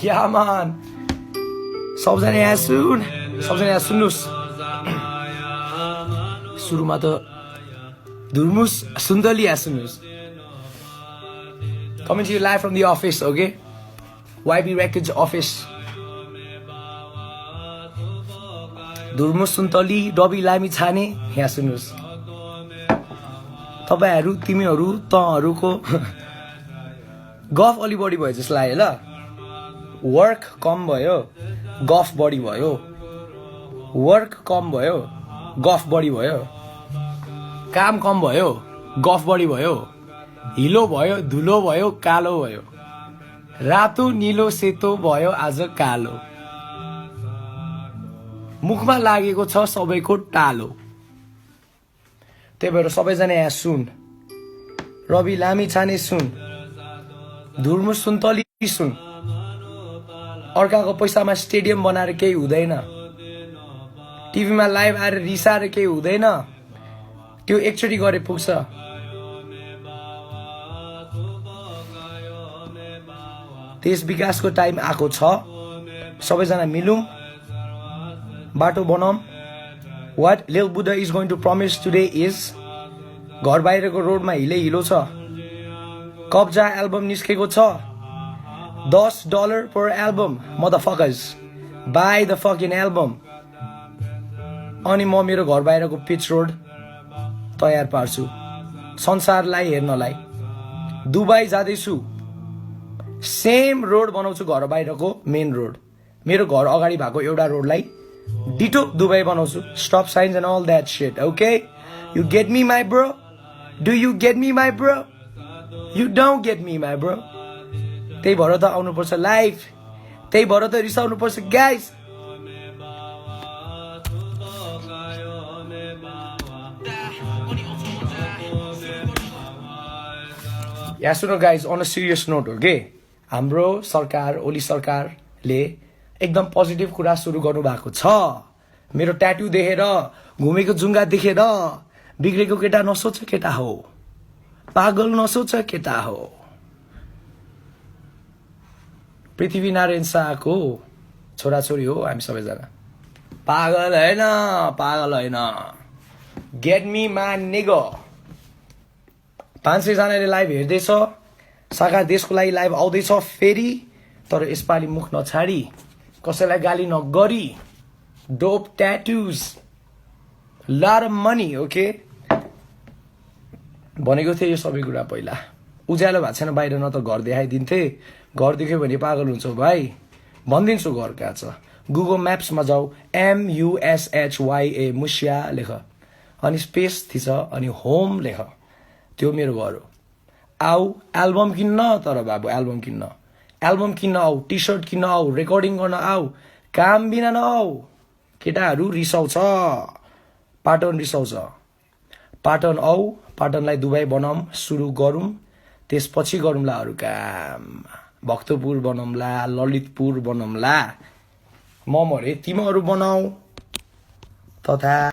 क्या मान सबजना यहाँ सुन्नुहोस् सुरुमा त धुर्मुस सुन्तली यहाँ सुन्नुहोस् Coming to you live from the office, okay? YB Records office. Dhurmus Suntali डबी लामी छाने यहाँ सुन्नुहोस् तपाईहरु तिमीहरु तहरुको गफ अलि बढी भयो जस्तो लाग्यो ल वर्क कम भयो गफ बढी भयो वर्क कम भयो गफ बढी भयो काम कम भयो गफ बढी भयो हिलो भयो धुलो भयो कालो भयो रातो नीलो सेतो भयो आज कालो मुखमा लागेको छ सबैको टालो त्यही भएर सबैजना यहाँ सुन रवि लामी छाने सुन धुर्मुस सुन्तली सुन अर्काको पैसामा स्टेडियम बनाएर केही हुँदैन टिभीमा लाइभ आएर रिसाएर केही हुँदैन त्यो एकचोटी गरे पुग्छ देश विकासको टाइम आएको छ सबैजना मिलौं बाटो बनाऊं What Lil Buddha is going to promise today is घर बाहिरको रोडमा हिलो छ कब्जा एल्बम निस्केको छ $10 per album motherfuckers buy the fucking album अनि म मेरो घर बाहिरको पिच रोड तयार पार्छु संसारलाई हेर्नलाई दुबई जादैछु सेम रोड बनाउँछु घर बाहिरको मेन रोड मेरो घर अगाडि भएको एउटा रोडलाई डिटो दुबई बनाउँछु stop signs and all that shit okay you get me my bro do you get me my bro you don't get me my bro त्यही भएर त आउनुपर्छ लाइभ त्यही भएर त रिसाउनुपर्छ गाइस यहाँ सुनो guys on a serious note हो के हाम्रो सरकार ओली सरकारले एकदम पोजिटिभ कुरा सुरु गर्नु भएको छ मेरो ट्याटु देखेर घुमेको जुङ्गा देखेर बिग्रेको केटा नसोच केटा हो पागल नसोच केटा हो पृथ्वीनारायण शाहको छोराछोरी हो हामी सबैजना पागल होइन गेट मी मान निगो 500 जनाले लाइभ हेर्दैछ सागा देशको लागि लाइभ आउँदैछ फेरि तर यसपालि मुख नछाडी कसैलाई गाली नगरी dope tattoos lot of money okay भनेको थिए यो सबै कुरा पहिला उज्यालो भएको छैन बाहिर न त घर देखाइदिन्थे घर देख्यो भने पागल हुन्छ भाइ भनिदिन्छु घर कहाँ छ गुगल म्याप्समा जाऊ MUSHYA मुस्या लेख अनि स्पेस थिच अनि होम लेख त्यो मेरो घर हो आऊ एल्बम किन्न तर बाबु एल्बम किन्न आऊ टी सर्ट किन्न आऊ रेकर्डिङ गर्न आऊ काम बिना नआऊ केटाहरू रिसाउँछ पाटन रिसाउँछ पाटन आऊ पाटनलाई दुबई बनाऊं सुरु गरौं त्यसपछि गरौंला अरु काम भक्तपुर बनाउँला ललितपुर बनाउँला म मरे तिमीहरू बनाऊ तथा